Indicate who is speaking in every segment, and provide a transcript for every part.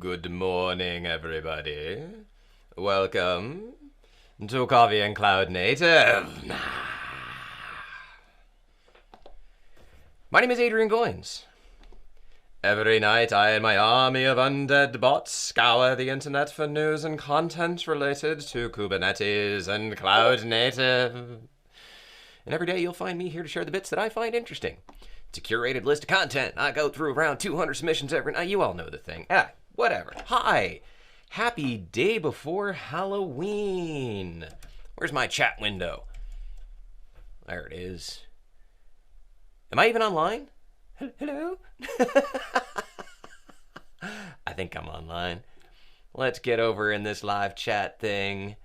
Speaker 1: Good morning, everybody. Welcome to Coffee and Cloud Native. My name is Adrian Goins. Every night, I and my army of undead bots scour the internet for news and content related to Kubernetes and Cloud Native. And every day, you'll find me here to share the bits that I find interesting. It's a curated list of content. I go through around 200 submissions every night. You all know the thing. Whatever. Hi. Happy day before Halloween. Where's my chat window? There it is. Am I even online? Hello? I think I'm online. Let's get over in this live chat thing.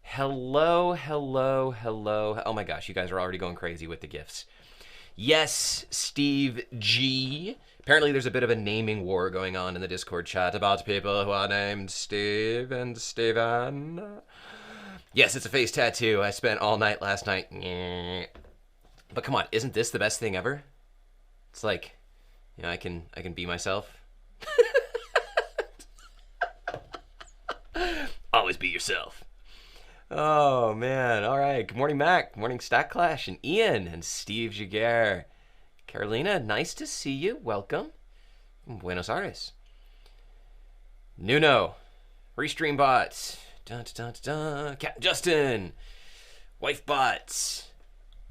Speaker 1: Hello. Oh my gosh, you guys are already going crazy with the gifts. Yes, Steve G. Apparently there's a bit of a naming war going on in the Discord chat about people who are named Steve and Steven. Yes, it's a face tattoo. I spent all night last night. But come on, isn't this the best thing ever? It's like, you know, I can be myself. Always be yourself. Oh, man. All right. Good morning, Mac. Good morning, Stack Clash, and Ian, and Steve Jaguar. Carolina, nice to see you. Welcome. Buenos Aires. Nuno. Restream bots. Dun, dun, dun, dun. Captain Justin. Wife bots.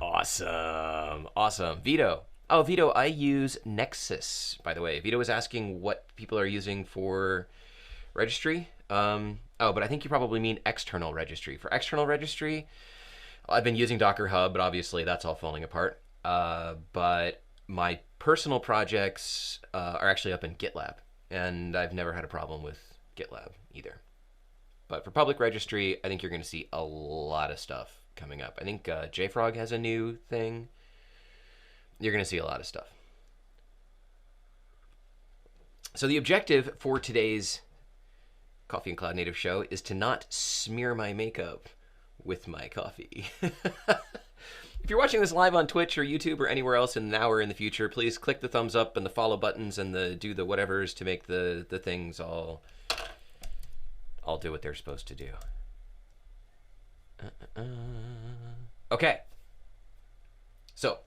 Speaker 1: Awesome. Awesome. Vito. Oh, Vito, I use Nexus, by the way. Vito was asking what people are using for registry. But I think you probably mean external registry. For external registry, I've been using Docker Hub, but obviously that's all falling apart. But my personal projects are actually up in GitLab, and I've never had a problem with GitLab either. But for public registry, I think you're going to see a lot of stuff coming up. I think JFrog has a new thing. You're going to see a lot of stuff. So the objective for today's Coffee and Cloud Native show is to not smear my makeup with my coffee. If you're watching this live on Twitch or YouTube or anywhere else in an hour in the future, please click the thumbs up and the follow buttons and do the whatevers to make the things all do what they're supposed to do. Okay. So,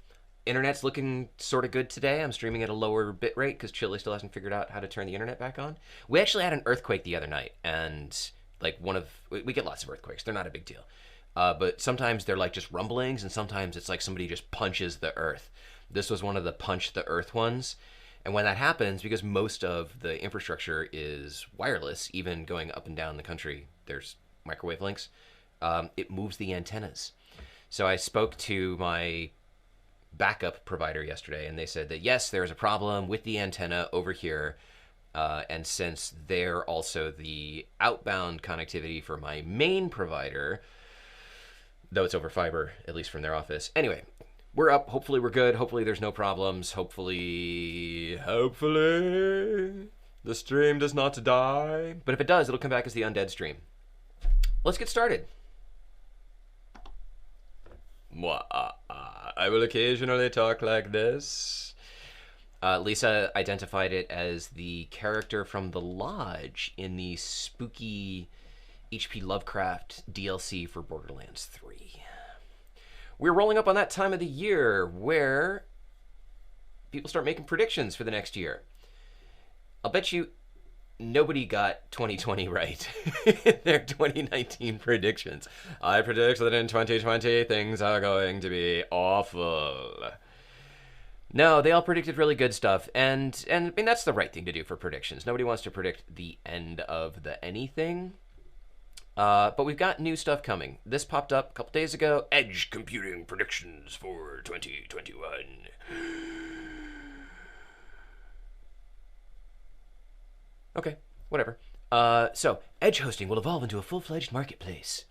Speaker 1: internet's looking sort of good today. I'm streaming at a lower bit rate because Chile still hasn't figured out how to turn the internet back on. We actually had an earthquake the other night, and like we get lots of earthquakes. They're not a big deal. But sometimes they're like just rumblings, and sometimes it's like somebody just punches the earth. This was one of the punch the earth ones. And when that happens, because most of the infrastructure is wireless, even going up and down the country, there's microwave links, it moves the antennas. So I spoke to my backup provider yesterday, and they said that yes, there's a problem with the antenna over here, and since they're also the outbound connectivity for my main provider, though it's over fiber, at least from their office. Anyway, we're up. Hopefully we're good. Hopefully there's no problems. Hopefully the stream does not die. But if it does, it'll come back as the undead stream. Let's get started. I will occasionally talk like this. Lisa identified it as the character from The Lodge in the spooky H.P. Lovecraft DLC for Borderlands 3. We're rolling up on that time of the year where people start making predictions for the next year. I'll bet you nobody got 2020 right in their 2019 predictions. I predict that in 2020 things are going to be awful. No, they all predicted really good stuff, and I mean that's the right thing to do for predictions. Nobody wants to predict the end of the anything. But we've got new stuff coming. This popped up a couple days ago. Edge computing predictions for 2021. Okay, whatever. So, edge hosting will evolve into a full-fledged marketplace.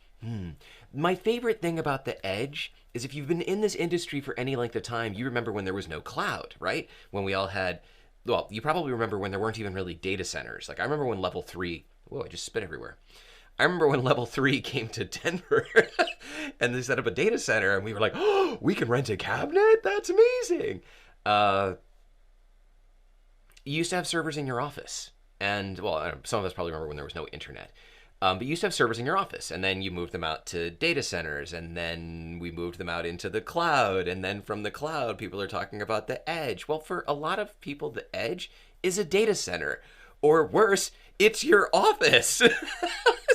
Speaker 1: My favorite thing about the edge is if you've been in this industry for any length of time, you remember when there was no cloud, right? When we all had, well, you probably remember when there weren't even really data centers. Like, I remember when level 3, whoa, I just spit everywhere. I remember when level 3 came to Denver and they set up a data center and we were like, oh, we can rent a cabinet? That's amazing. You used to have servers in your office. And, well, some of us probably remember when there was no internet. But you used to have servers in your office, and then you moved them out to data centers, and then we moved them out into the cloud, and then from the cloud, people are talking about the edge. Well, for a lot of people, the edge is a data center. Or worse, it's your office.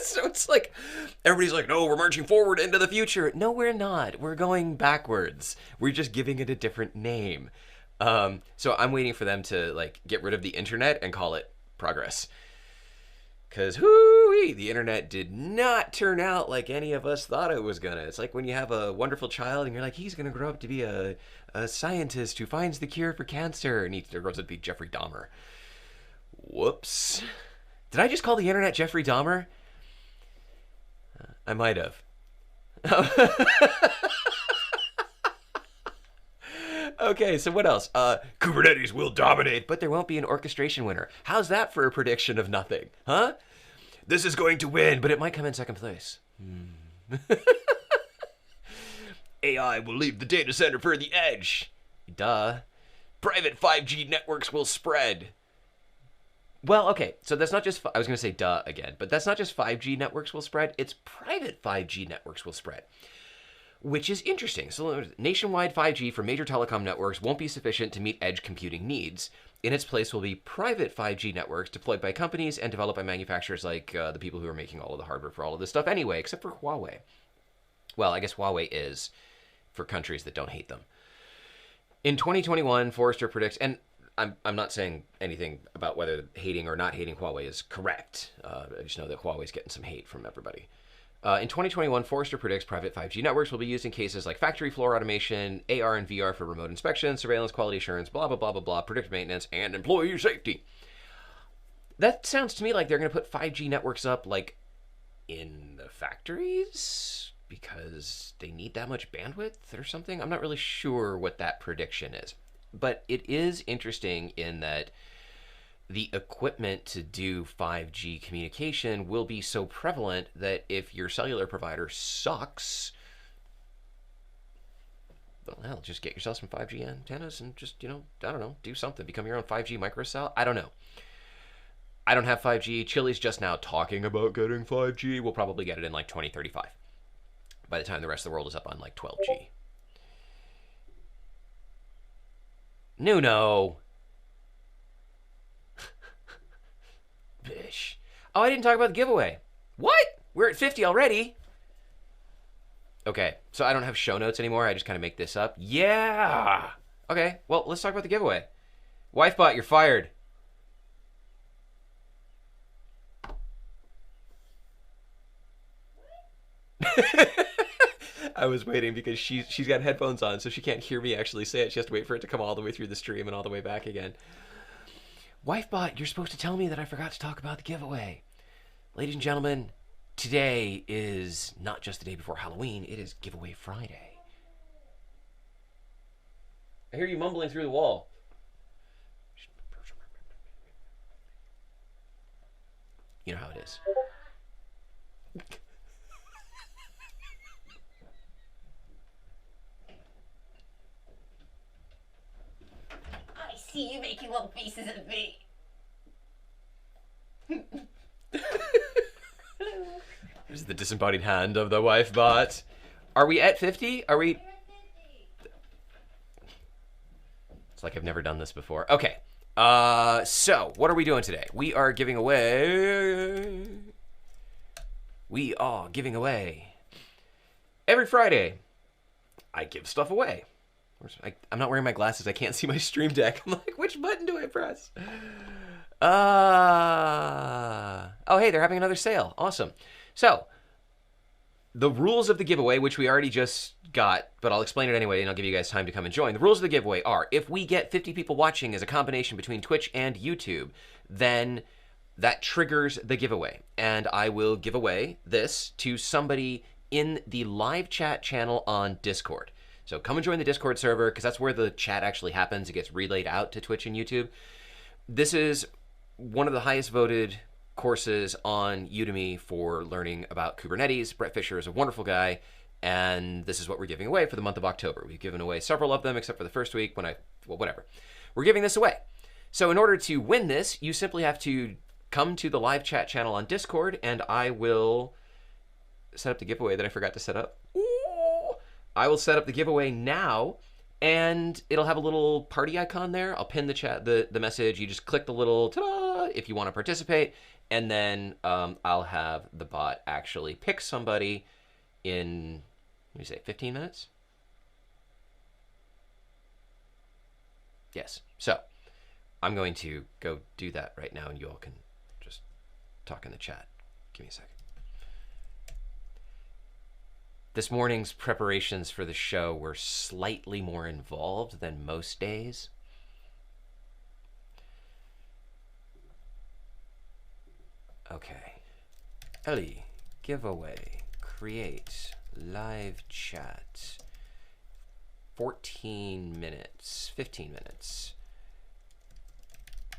Speaker 1: So it's like, everybody's like, no, we're marching forward into the future. No, we're not. We're going backwards. We're just giving it a different name. So I'm waiting for them to like get rid of the internet and call it progress. Because the internet did not turn out like any of us thought it was gonna. It's like when you have a wonderful child and you're like, he's gonna grow up to be a scientist who finds the cure for cancer, and he grows up to be Jeffrey Dahmer. Whoops. Did I just call the internet Jeffrey Dahmer? I might have. Okay, so what else? Kubernetes will dominate, but there won't be an orchestration winner. How's that for a prediction of nothing? Huh? This is going to win, but it might come in second place. AI will leave the data center for the edge. Duh. Private 5G networks will spread. Well, okay, so that's not just, I was going to say duh again, but that's not just 5G networks will spread, it's private 5G networks will spread. Which is interesting. So nationwide 5G for major telecom networks won't be sufficient to meet edge computing needs. In its place will be private 5G networks deployed by companies and developed by manufacturers like the people who are making all of the hardware for all of this stuff anyway, except for Huawei. Well, I guess Huawei is for countries that don't hate them. In 2021, Forrester predicts, and I'm not saying anything about whether hating or not hating Huawei is correct. I just know that Huawei's getting some hate from everybody. In 2021, Forrester predicts private 5G networks will be used in cases like factory floor automation, AR and VR for remote inspection, surveillance, quality assurance, blah, blah, blah, blah, blah, predictive maintenance, and employee safety. That sounds to me like they're going to put 5G networks up, like, in the factories because they need that much bandwidth or something. I'm not really sure what that prediction is. But it is interesting in that the equipment to do 5G communication will be so prevalent that if your cellular provider sucks, well, just get yourself some 5G antennas and just, I don't know, do something. Become your own 5G microcell. I don't know. I don't have 5G. Chile's just now talking about getting 5G. We'll probably get it in like 2035. By the time the rest of the world is up on like 12G. No. Bish. Oh, I didn't talk about the giveaway. What? We're at 50 already? Okay, so I don't have show notes anymore. I just kind of make this up. Yeah. Okay, well, let's talk about the giveaway. WifeBot, you're fired. I was waiting because she's got headphones on, so she can't hear me actually say it. She has to wait for it to come all the way through the stream and all the way back again. WifeBot, you're supposed to tell me that I forgot to talk about the giveaway. Ladies and gentlemen, today is not just the day before Halloween, it is Giveaway Friday. I hear you mumbling through the wall. You know how it is.
Speaker 2: I see you making little faces at me.
Speaker 1: There's the disembodied hand of the WifeBot. Are we at 50? Are we? It's like I've never done this before. Okay. So what are we doing today? We are giving away. Every Friday, I give stuff away. I'm not wearing my glasses. I can't see my stream deck. I'm like, which button do I press? Oh, hey, they're having another sale. Awesome. So, the rules of the giveaway, which we already just got, but I'll explain it anyway, and I'll give you guys time to come and join. The rules of the giveaway are, if we get 50 people watching as a combination between Twitch and YouTube, then that triggers the giveaway. And I will give away this to somebody in the live chat channel on Discord. So come and join the Discord server, because that's where the chat actually happens. It gets relayed out to Twitch and YouTube. This is one of the highest voted courses on Udemy for learning about Kubernetes. Brett Fisher is a wonderful guy, and this is what we're giving away for the month of October. We've given away several of them, except for the first week when well, whatever. We're giving this away. So in order to win this, you simply have to come to the live chat channel on Discord, and I will set up the giveaway that I forgot to set up. Ooh. I will set up the giveaway now, and it'll have a little party icon there. I'll pin the message. You just click the little ta-da if you want to participate, and then I'll have the bot actually pick somebody in, let me say, 15 minutes? Yes. So I'm going to go do that right now, and you all can just talk in the chat. Give me a second. This morning's preparations for the show were slightly more involved than most days. Okay. Ellie, giveaway, create, live chat. 14 minutes, 15 minutes.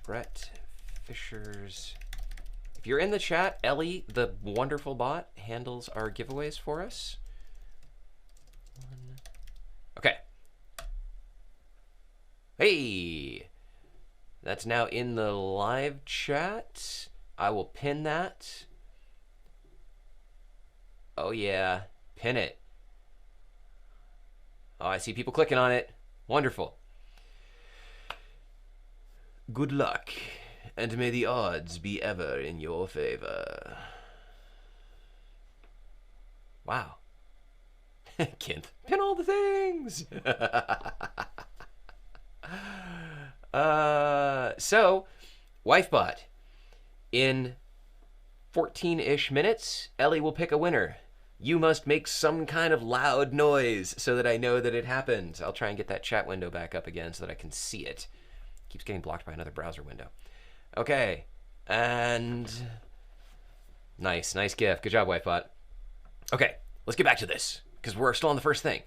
Speaker 1: Brett Fisher's. If you're in the chat, Ellie, the wonderful bot, handles our giveaways for us. Okay. Hey! That's now in the live chat. I will pin that. Oh yeah, pin it. Oh, I see people clicking on it. Wonderful. Good luck, and may the odds be ever in your favor. Wow. Kinth, pin all the things! So, WifeBot. In 14-ish minutes, Ellie will pick a winner. You must make some kind of loud noise so that I know that it happened. I'll try and get that chat window back up again so that I can see it. Keeps getting blocked by another browser window. Okay, and nice GIF. Good job, WifeBot. Okay, let's get back to this because we're still on the first thing.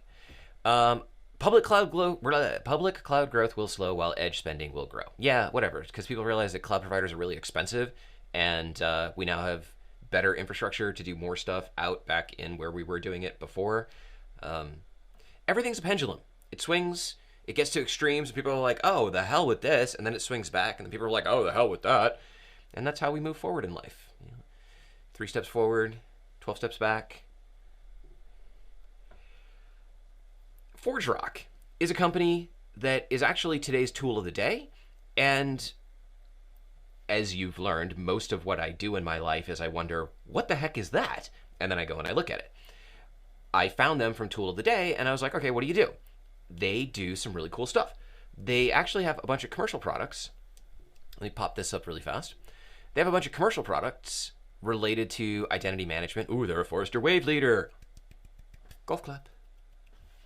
Speaker 1: Public cloud growth will slow while edge spending will grow. Yeah, whatever, because people realize that cloud providers are really expensive, and we now have better infrastructure to do more stuff out back in where we were doing it before. Everything's a pendulum. It swings. It gets to extremes, and people are like, oh, the hell with this, and then it swings back, and then people are like, oh, the hell with that. And that's how we move forward in life. 3 steps forward, 12 steps back. ForgeRock is a company that is actually today's tool of the day, and as you've learned, most of what I do in my life is I wonder, what the heck is that? And then I go and I look at it. I found them from Tool of the Day, and I was like, okay, what do you do? They do some really cool stuff. They actually have a bunch of commercial products. Let me pop this up really fast. They have a bunch of commercial products related to identity management. Ooh, they're a Forrester Wave leader. Golf clap.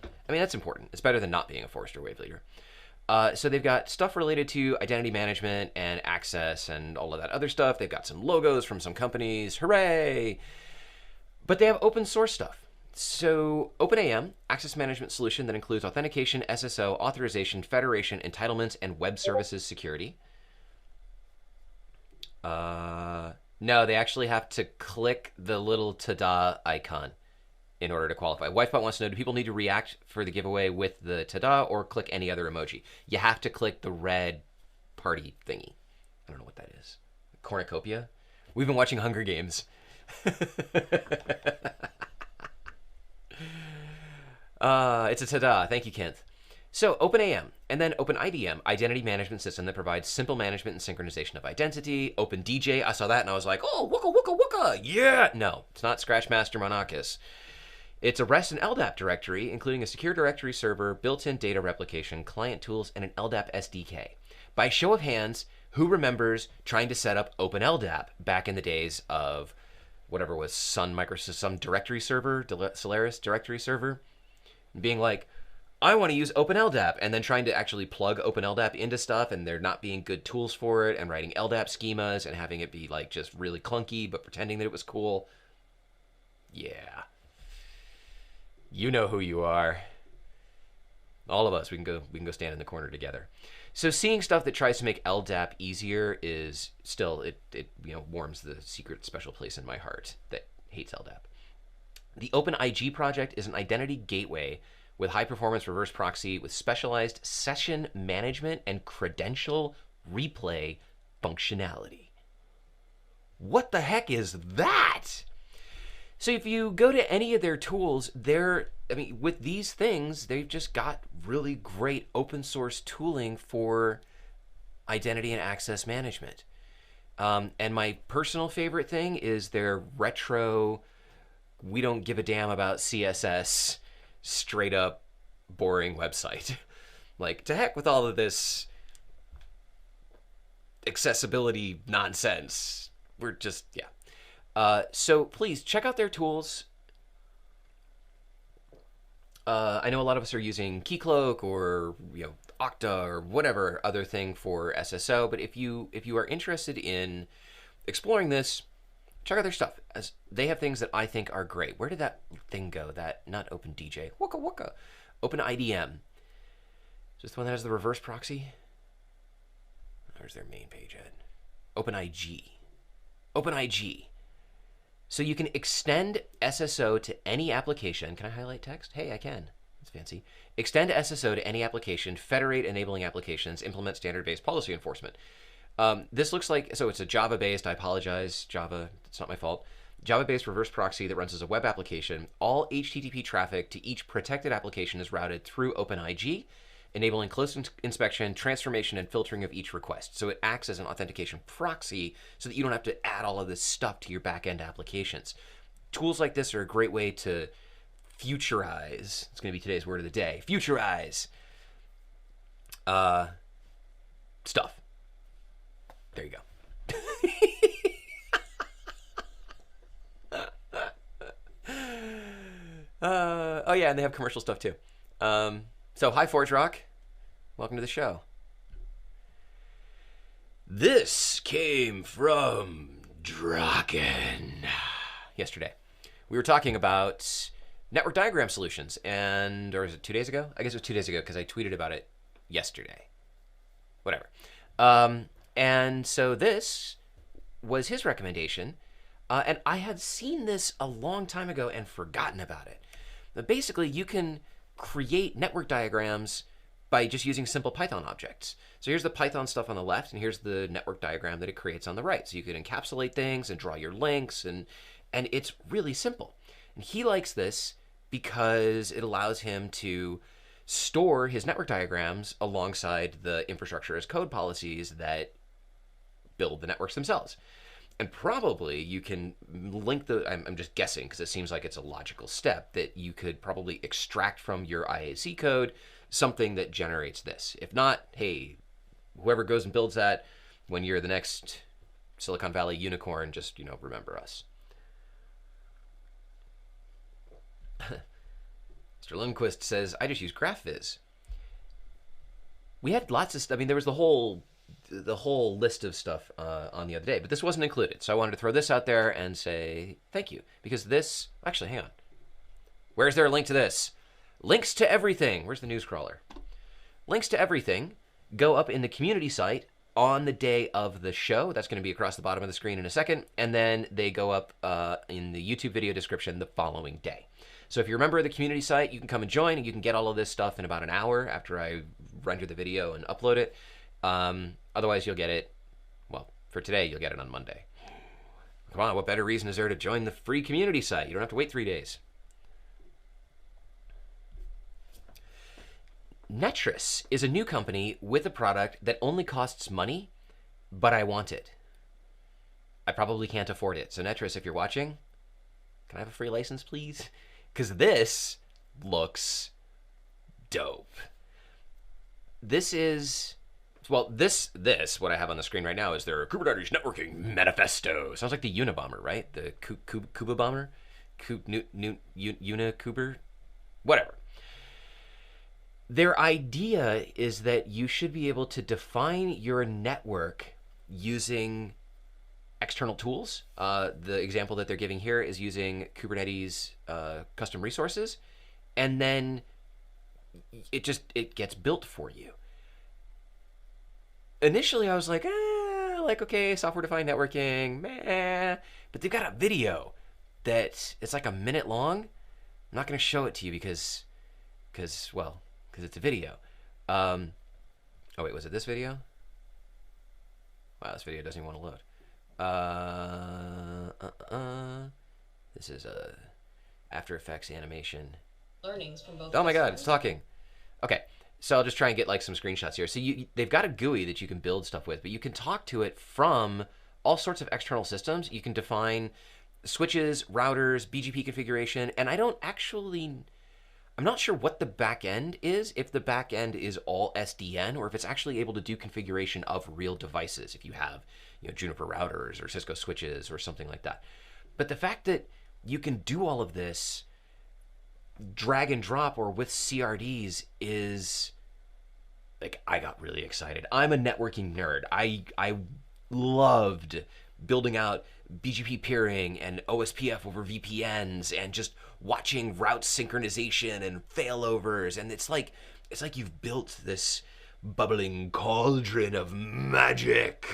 Speaker 1: I mean, that's important. It's better than not being a Forrester Wave leader. So they've got stuff related to identity management and access and all of that other stuff. They've got some logos from some companies. Hooray! But they have open source stuff. So OpenAM, access management solution that includes authentication, SSO, authorization, federation, entitlements, and web services security. No, they actually have to click the little ta-da icon in order to qualify. WifeBot wants to know, do people need to react for the giveaway with the ta-da or click any other emoji? You have to click the red party thingy. I don't know what that is. Cornucopia? We've been watching Hunger Games. It's a ta-da. Thank you, Kent. So OpenAM, and then OpenIDM, identity management system that provides simple management and synchronization of identity. OpenDJ, I saw that and I was like, oh, wooka, wooka, wooka, yeah! No, it's not Scratchmaster Monachus. It's a REST and LDAP directory, including a secure directory server, built-in data replication, client tools, and an LDAP SDK. By show of hands, who remembers trying to set up OpenLDAP back in the days of whatever was Sun Microsoft, some directory server, Solaris directory server, and being like, I want to use OpenLDAP, and then trying to actually plug OpenLDAP into stuff, and there not being good tools for it, and writing LDAP schemas, and having it be like just really clunky, but pretending that it was cool. Yeah. You know who you are. All of us, we can go stand in the corner together. So seeing stuff that tries to make LDAP easier is still, it warms the secret special place in my heart that hates LDAP. The OpenIG project is an identity gateway with high-performance reverse proxy with specialized session management and credential replay functionality. what the heck is that? So if you go to any of their tools, with these things, they've just got really great open source tooling for identity and access management. And my personal favorite thing is their retro, we don't give a damn about CSS, straight up boring website. Like, to heck with all of this accessibility nonsense. We're just, yeah. So please check out their tools. I know a lot of us are using Keycloak or Okta or whatever other thing for SSO, but if you are interested in exploring this, check out their stuff. As they have things that I think are great. Where did that thing go? That not OpenDJ, Waka Waka, OpenIDM. Is this the one that has the reverse proxy? Where's their main page at? OpenIG. OpenIG. So you can extend SSO to any application. Can I highlight text? Hey, I can. That's fancy. Extend SSO to any application, federate enabling applications, implement standard-based policy enforcement. This looks like, so it's a Java-based, I apologize, Java, it's not my fault, Java-based reverse proxy that runs as a web application. All HTTP traffic to each protected application is routed through OpenIG, enabling close inspection, transformation, and filtering of each request. So it acts as an authentication proxy so that you don't have to add all of this stuff to your back-end applications. Tools like this are a great way to futurize. It's going to be today's word of the day. Futurize stuff. There you go. Oh yeah, and they have commercial stuff too. So hi Forge Rock, welcome to the show. This came from Draken. Yesterday, we were talking about network diagram solutions, or is it 2 days ago? I guess it was 2 days ago because I tweeted about it yesterday. Whatever. And so this was his recommendation, and I had seen this a long time ago and forgotten about it. But basically, you can create network diagrams by just using simple Python objects. So here's the Python stuff on the left, and here's the network diagram that it creates on the right. So you can encapsulate things and draw your links, and it's really simple. And he likes this because it allows him to store his network diagrams alongside the infrastructure as code policies that build the networks themselves. And probably you can link I'm just guessing because it seems like it's a logical step, that you could probably extract from your IAC code something that generates this. If not, hey, whoever goes and builds that, when you're the next Silicon Valley unicorn, just, remember us. Mr. Lundquist says, I just use GraphViz. We had lots of stuff. I mean, there was the whole list of stuff on the other day, but this wasn't included. So I wanted to throw this out there and say thank you, because this, actually, hang on. Where's there a link to this? Links to everything. Where's the news crawler? Links to everything go up in the community site on the day of the show. That's going to be across the bottom of the screen in a second. And then they go up in the YouTube video description the following day. So if you're a member of the community site, you can come and join, and you can get all of this stuff in about an hour after I render the video and upload it. Otherwise, you'll get it, well, for today, you'll get it on Monday. Come on, what better reason is there to join the free community site? You don't have to wait 3 days. Netris is a new company with a product that only costs money, but I want it. I probably can't afford it. So Netris, if you're watching, can I have a free license, please? Because this looks dope. This is, well, this what I have on the screen right now is their Kubernetes networking manifesto. Sounds like the Unabomber, right? The Kuba bomber, Kuber, whatever. Their idea is that you should be able to define your network using external tools. The example that they're giving here is using Kubernetes custom resources, and then it gets built for you. Initially, I was like, okay, software-defined networking, meh. But they've got a video that it's like a minute long. I'm not going to show it to you because it's a video. Oh wait, was it this video? Wow, this video doesn't even want to load. This is a After Effects animation.
Speaker 2: Learnings from both
Speaker 1: Oh my god, it's
Speaker 2: customers.
Speaker 1: talking. Okay, so I'll just try and get like some screenshots here. So they've got a GUI that you can build stuff with, but you can talk to it from all sorts of external systems. You can define switches, routers, BGP configuration, and I'm not sure what the back end is, if the back end is all SDN or if it's actually able to do configuration of real devices, if you have, Juniper routers or Cisco switches or something like that. But the fact that you can do all of this drag and drop or with CRDs is like, I got really excited. I'm a networking nerd. I loved building out BGP peering and OSPF over VPNs and just watching route synchronization and failovers, and it's like you've built this bubbling cauldron of magic.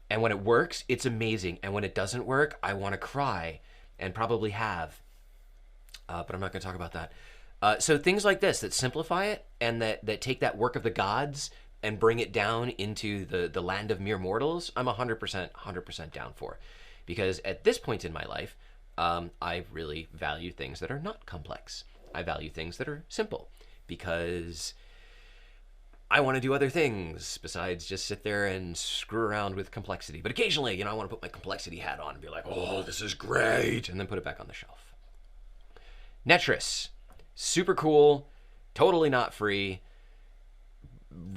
Speaker 1: And when it works, it's amazing. And when it doesn't work, I want to cry, and probably have. But I'm not going to talk about that. So things like this that simplify it and that take that work of the gods and bring it down into the land of mere mortals, I'm 100% down for. Because at this point in my life, I really value things that are not complex. I value things that are simple because I want to do other things besides just sit there and screw around with complexity. But occasionally, I want to put my complexity hat on and be like, oh, this is great, and then put it back on the shelf. Netris, super cool, totally not free,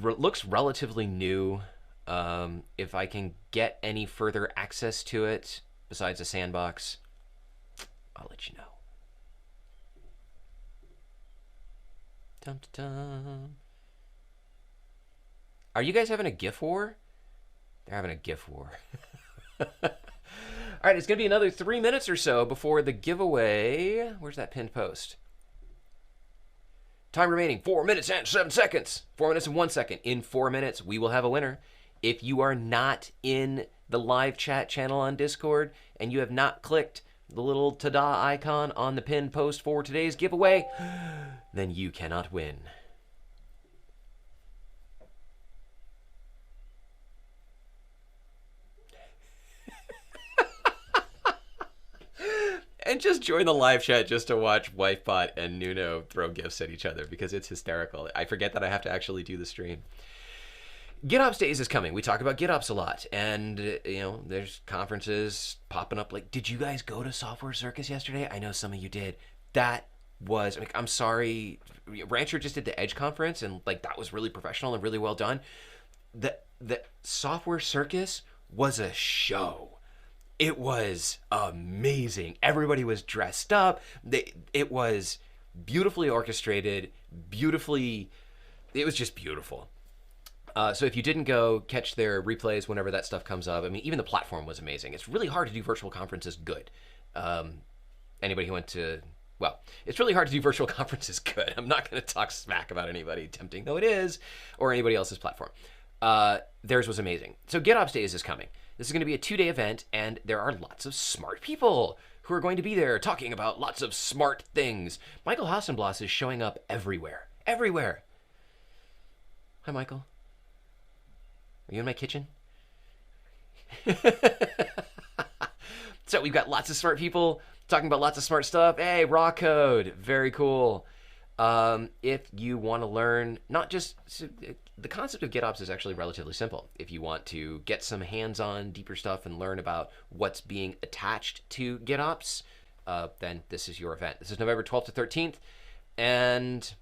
Speaker 1: looks relatively new. If I can get any further access to it besides a sandbox, I'll let you know. Dum, dum, dum. Are you guys having a GIF war? They're having a GIF war. All right, it's going to be another 3 minutes or so before the giveaway. Where's that pinned post? Time remaining 4 minutes and 7 seconds. 4 minutes and 1 second. In 4 minutes, we will have a winner. If you are not in the live chat channel on Discord and you have not clicked the little ta-da icon on the pinned post for today's giveaway, then you cannot win. And just join the live chat just to watch Wifebot and Nuno throw gifts at each other because it's hysterical. I forget that I have to actually do the stream. GitOps Days is coming. We talk about GitOps a lot. And, there's conferences popping up. Like, did you guys go to Software Circus yesterday? I know some of you did. That was, I'm sorry, Rancher just did the Edge conference, and, that was really professional and really well done. The Software Circus was a show. It was amazing. Everybody was dressed up. It was beautifully orchestrated, it was just beautiful. So if you didn't go, catch their replays whenever that stuff comes up. I mean, even the platform was amazing. It's really hard to do virtual conferences good. Anybody who went to, it's really hard to do virtual conferences good. I'm not going to talk smack about anybody, tempting though it is, or anybody else's platform. Theirs was amazing. So GitOps Days is coming. This is going to be a 2-day event, and there are lots of smart people who are going to be there talking about lots of smart things. Michael Hassenblas is showing up everywhere. Everywhere. Hi, Michael. Are you in my kitchen? So we've got lots of smart people talking about lots of smart stuff. Hey, raw code. Very cool. If you want to learn, not just the concept of GitOps is actually relatively simple. If you want to get some hands-on, deeper stuff and learn about what's being attached to GitOps, then this is your event. This is November 12th to 13th, and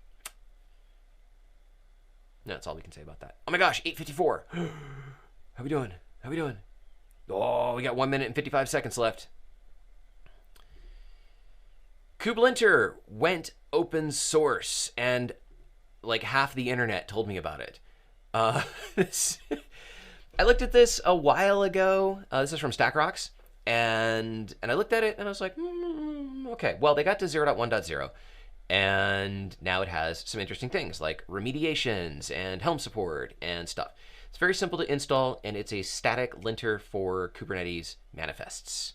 Speaker 1: that's all we can say about that. Oh my gosh, 8:54. How we doing? How we doing? Oh, we got 1 minute and 55 seconds left. Kublinter went open source, and half the internet told me about it. I looked at this a while ago. This is from StackRox, and I looked at it and I was like, okay. Well, they got to 0.1.0, and now it has some interesting things like remediations and Helm support and stuff. It's very simple to install, and it's a static linter for Kubernetes manifests.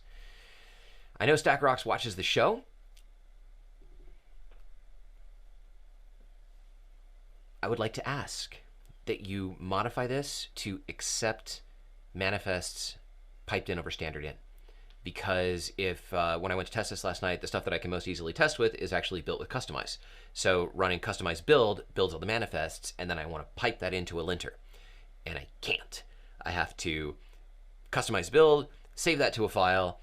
Speaker 1: I know StackRox watches the show. I would like to ask that you modify this to accept manifests piped in over standard in. Because if when I went to test this last night, the stuff that I can most easily test with is actually built with Kustomize. So running Kustomize build builds all the manifests, and then I want to pipe that into a linter. And I can't. I have to Kustomize build, save that to a file,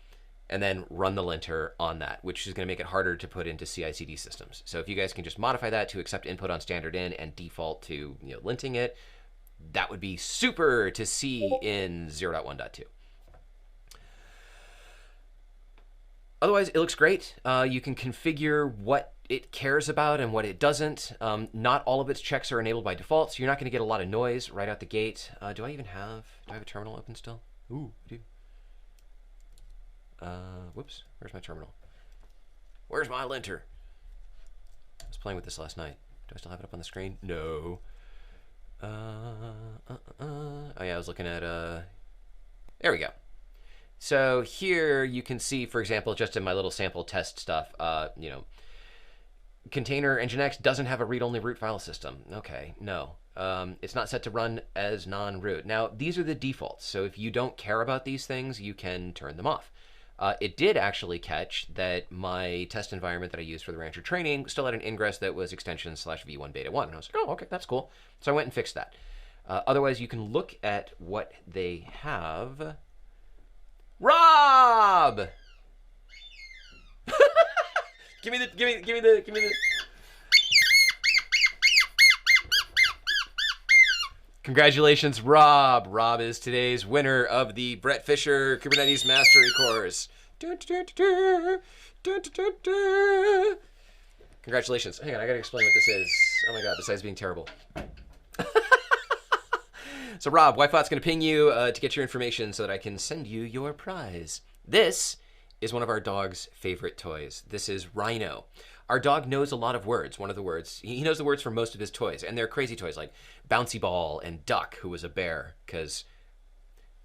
Speaker 1: and then run the linter on that, which is going to make it harder to put into CI/CD systems. So if you guys can just modify that to accept input on standard in and default to linting it, that would be super to see in 0.1.2. Otherwise, it looks great. You can configure what it cares about and what it doesn't. Not all of its checks are enabled by default, so you're not going to get a lot of noise right out the gate. Do I have a terminal open still? Ooh, I do. Whoops, where's my terminal? Where's my linter? I was playing with this last night. Do I still have it up on the screen? No. Oh yeah, I was looking at, there we go. So here you can see, for example, just in my little sample test stuff, container Nginx doesn't have a read-only root file system. Okay, no. It's not set to run as non-root. Now, these are the defaults, so if you don't care about these things, you can turn them off. It did actually catch that my test environment that I used for the Rancher training still had an ingress that was extension/v1 beta 1, and I was like, oh, okay, that's cool. So I went and fixed that. Otherwise, you can look at what they have. Rob! give me the. Congratulations, Rob. Rob is today's winner of the Brett Fisher Kubernetes Mastery Course. Congratulations. Hang on, I gotta explain what this is. Oh my god, besides being terrible. So Rob, Wi-Fi's going to ping you to get your information so that I can send you your prize. This is one of our dog's favorite toys. This is Rhino. Our dog knows a lot of words. One of the words, he knows the words for most of his toys, and they're crazy toys like Bouncy Ball and Duck, who was a bear, because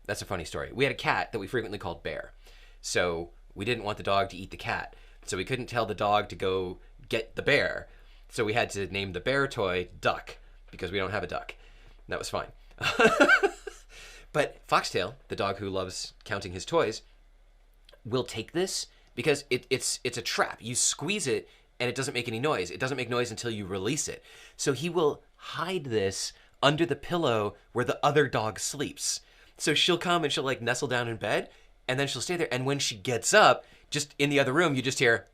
Speaker 1: that's a funny story. We had a cat that we frequently called Bear. So we didn't want the dog to eat the cat. So we couldn't tell the dog to go get the bear. So we had to name the bear toy Duck, because we don't have a duck. That was fine. But Foxtail, the dog who loves counting his toys, will take this because it's a trap. You squeeze it and it doesn't make any noise. It doesn't make noise until you release it. So he will hide this under the pillow where the other dog sleeps. So she'll come and she'll like nestle down in bed and then she'll stay there. And when she gets up, just in the other room, you just hear,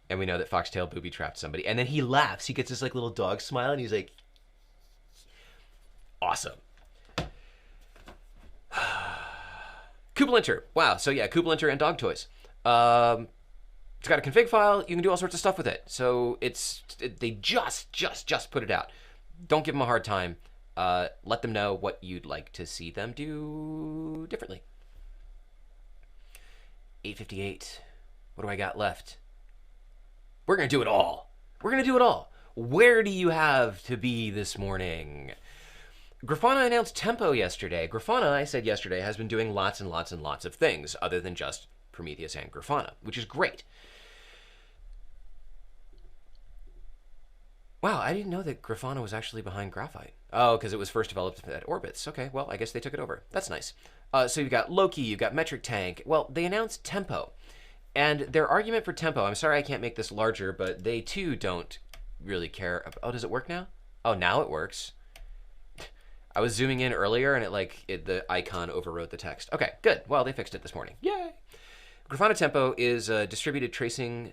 Speaker 1: and we know that Foxtail booby trapped somebody. And then he laughs. He gets this like little dog smile and he's like, awesome. Kublinter. Wow. So yeah, Kublinter and dog toys. It's got a config file. You can do all sorts of stuff with it. So they just put it out. Don't give them a hard time. Let them know what you'd like to see them do differently. 8:58. What do I got left? We're going to do it all. We're going to do it all. Where do you have to be this morning? Grafana announced Tempo yesterday. Grafana, I said yesterday, has been doing lots and lots and lots of things other than just Prometheus and Grafana, which is great. Wow, I didn't know that Grafana was actually behind Graphite. Oh, because it was first developed at Orbitz. Okay, well, I guess they took it over. That's nice. So you've got Loki, you've got Metric Tank. Well, they announced Tempo. And their argument for Tempo, I'm sorry I can't make this larger, but they too don't really care. Oh, does it work now? Oh, now it works. I was zooming in earlier and the icon overwrote the text. Okay, good. Well, they fixed it this morning. Yay! Grafana Tempo is a distributed tracing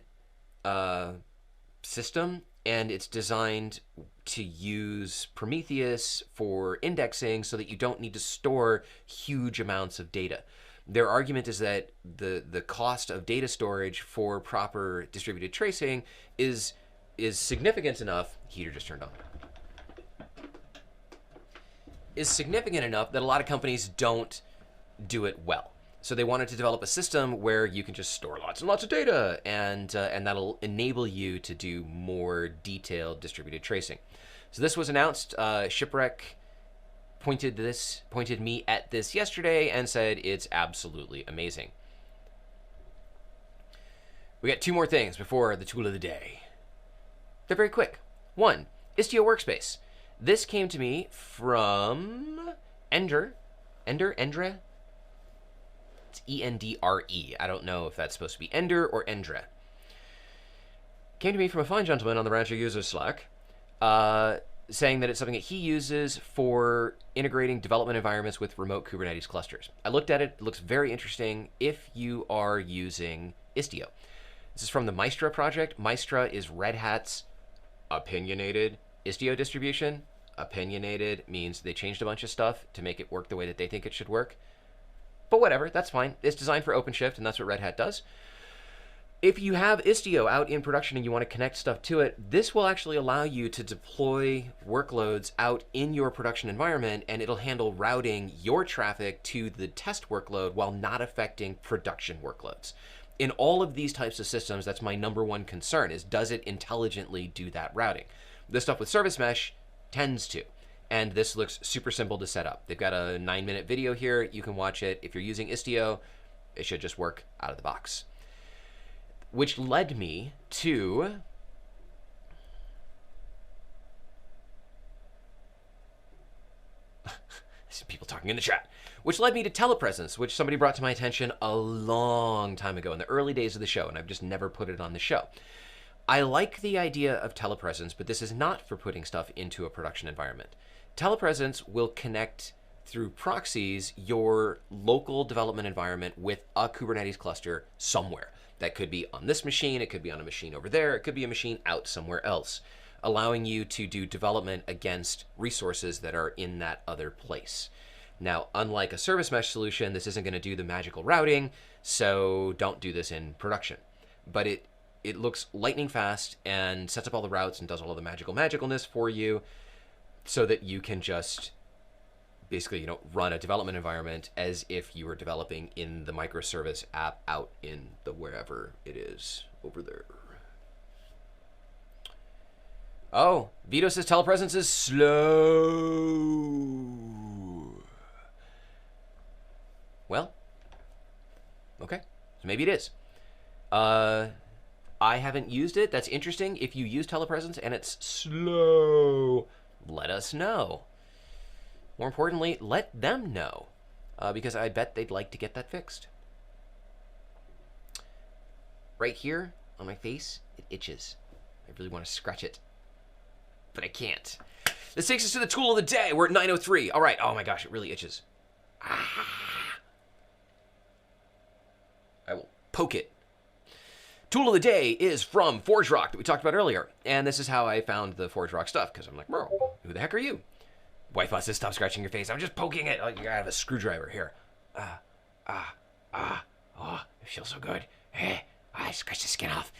Speaker 1: system, and it's designed to use Prometheus for indexing so that you don't need to store huge amounts of data. Their argument is that the cost of data storage for proper distributed tracing is significant enough. Heater just turned on. Is significant enough that a lot of companies don't do it well. So they wanted to develop a system where you can just store lots and lots of data, and that'll enable you to do more detailed distributed tracing. So this was announced. Shipwreck pointed me at this yesterday and said it's absolutely amazing. We got two more things before the tool of the day. They're very quick. One, Istio Workspace. This came to me from Endre. It's E-N-D-R-E. I don't know if that's supposed to be Ender or Endra. Came to me from a fine gentleman on the Rancher Users Slack, saying that it's something that he uses for integrating development environments with remote Kubernetes clusters. I looked at it. It looks very interesting if you are using Istio. This is from the Maestra project. Maestra is Red Hat's opinionated Istio distribution. Opinionated means they changed a bunch of stuff to make it work the way that they think it should work. But whatever, that's fine. It's designed for OpenShift, and that's what Red Hat does. If you have Istio out in production and you want to connect stuff to it, this will actually allow you to deploy workloads out in your production environment, and it'll handle routing your traffic to the test workload while not affecting production workloads. In all of these types of systems, that's my number one concern, is does it intelligently do that routing? The stuff with Service Mesh tends to, and this looks super simple to set up. They've got a 9-minute video here. You can watch it. If you're using Istio, it should just work out of the box. Which led me to people talking in the chat, which led me to telepresence, which somebody brought to my attention a long time ago in the early days of the show, and I've just never put it on the show. I like the idea of telepresence, but this is not for putting stuff into a production environment. Telepresence will connect through proxies your local development environment with a Kubernetes cluster somewhere. That could be on this machine, it could be on a machine over there, it could be a machine out somewhere else, allowing you to do development against resources that are in that other place. Now, unlike a service mesh solution, this isn't going to do the magical routing, so don't do this in production. But it looks lightning fast and sets up all the routes and does all of the magicalness for you so that you can just basically, run a development environment as if you were developing in the microservice app out in the wherever it is over there. Oh, Vito says telepresence is slow. Well, okay, so maybe it is. I haven't used it. That's interesting. If you use telepresence and it's slow, let us know. More importantly, let them know, because I bet they'd like to get that fixed. Right here on my face, it itches. I really want to scratch it, but I can't. This takes us to the tool of the day. We're at 9:03. All right. Oh my gosh, it really itches. Ah. I will poke it. Tool of the day is from ForgeRock that we talked about earlier. And this is how I found the ForgeRock stuff, because I'm like, bro, who the heck are you? Wife says, stop scratching your face. I'm just poking it. Oh, you gotta have a screwdriver here. Oh, it feels so good. I scratch the skin off.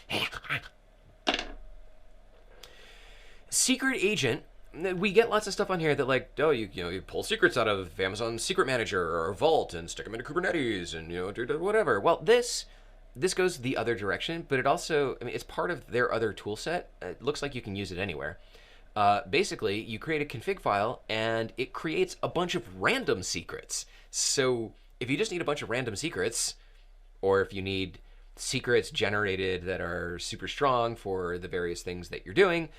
Speaker 1: Secret agent. We get lots of stuff on here that you pull secrets out of Amazon Secret Manager or Vault and stick them into Kubernetes and do whatever. Well, this goes the other direction, but it also, it's part of their other tool set. It looks like you can use it anywhere. Basically, you create a config file, and it creates a bunch of random secrets. So if you just need a bunch of random secrets, or if you need secrets generated that are super strong for the various things that you're doing,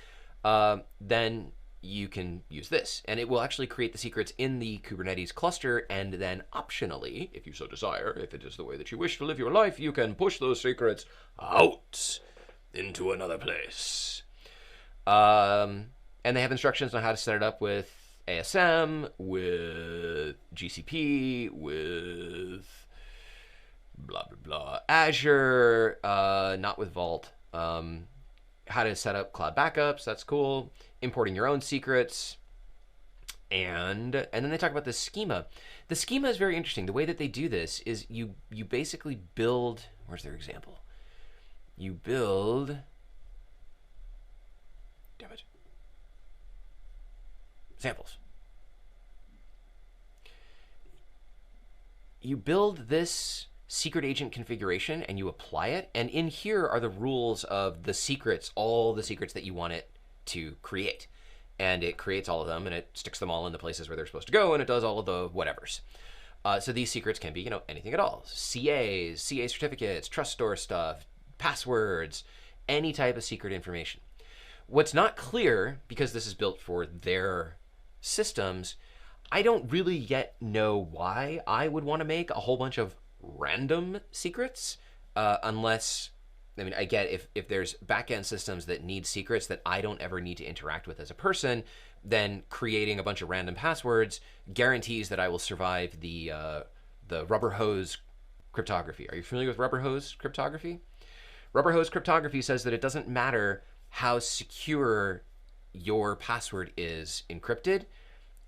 Speaker 1: then you can use this. And it will actually create the secrets in the Kubernetes cluster, and then optionally, if you so desire, if it is the way that you wish to live your life, you can push those secrets out into another place. And they have instructions on how to set it up with ASM, with GCP, with blah, blah, blah, Azure, not with Vault. How to set up cloud backups, that's cool. Importing your own secrets. And then they talk about the schema. The schema is very interesting. The way that they do this is you basically build, where's their example? You build, damn it, samples. You build this secret agent configuration and you apply it, and in here are the rules of the secrets, all the secrets that you want it to create. And it creates all of them, and it sticks them all in the places where they're supposed to go, and it does all of the whatevers. So these secrets can be, anything at all. CAs, CA certificates, trust store stuff, passwords, any type of secret information. What's not clear, because this is built for their systems, I don't really yet know why I would want to make a whole bunch of random secrets, unless, I mean, I get if there's backend systems that need secrets that I don't ever need to interact with as a person, then creating a bunch of random passwords guarantees that I will survive the rubber hose cryptography. Are you familiar with rubber hose cryptography? Rubber hose cryptography says that it doesn't matter how secure your password is encrypted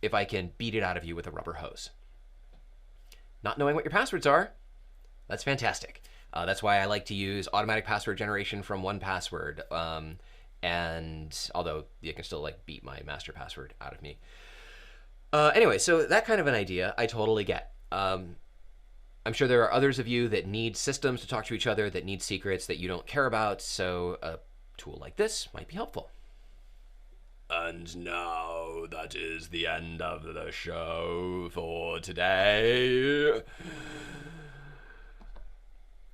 Speaker 1: if I can beat it out of you with a rubber hose. Not knowing what your passwords are, that's fantastic. That's why I like to use automatic password generation from 1Password. And although you can still like beat my master password out of me. Anyway, so that kind of an idea I totally get. I'm sure there are others of you that need systems to talk to each other, that need secrets that you don't care about, so a tool like this might be helpful. And now that is the end of the show for today.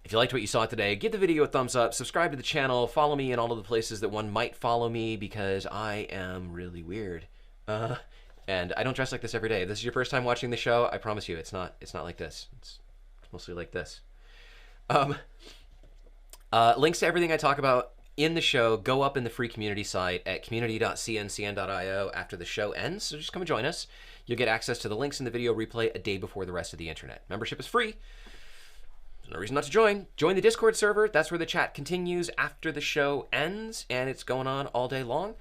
Speaker 1: If you liked what you saw today, give the video a thumbs up, subscribe to the channel, follow me in all of the places that one might follow me, because I am really weird. And I don't dress like this every day. If this is your first time watching the show, I promise you it's not like this. It's mostly like this. Links to everything I talk about in the show go up in the free community site at community.cncn.io after the show ends, so just come and join us. You'll get access to the links in the video replay a day before the rest of the internet. Membership is free. There's no reason not to join. Join the Discord server. That's where the chat continues after the show ends, and it's going on all day long.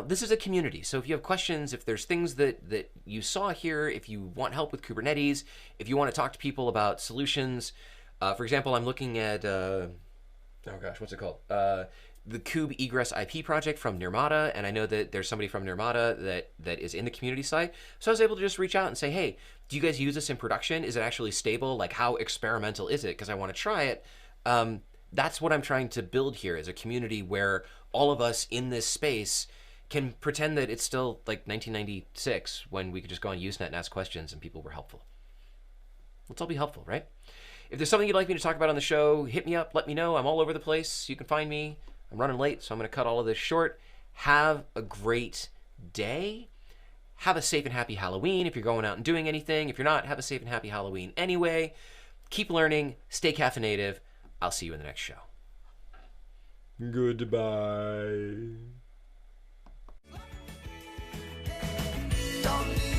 Speaker 1: This is a community, so if you have questions, if there's things that you saw here, if you want help with Kubernetes, if you want to talk to people about solutions, for example, I'm looking at, oh gosh, what's it called? The Kube Egress IP project from Nirmata, and I know that there's somebody from Nirmata that is in the community site, so I was able to just reach out and say, hey, do you guys use this in production? Is it actually stable? Like, how experimental is it? Because I want to try it. That's what I'm trying to build here, is a community where all of us in this space can pretend that it's still like 1996 when we could just go on Usenet and ask questions and people were helpful. Let's all be helpful, right? If there's something you'd like me to talk about on the show, hit me up, let me know. I'm all over the place. You can find me. I'm running late, so I'm going to cut all of this short. Have a great day. Have a safe and happy Halloween if you're going out and doing anything. If you're not, have a safe and happy Halloween anyway. Keep learning. Stay caffeinated. I'll see you in the next show. Goodbye.
Speaker 3: Don't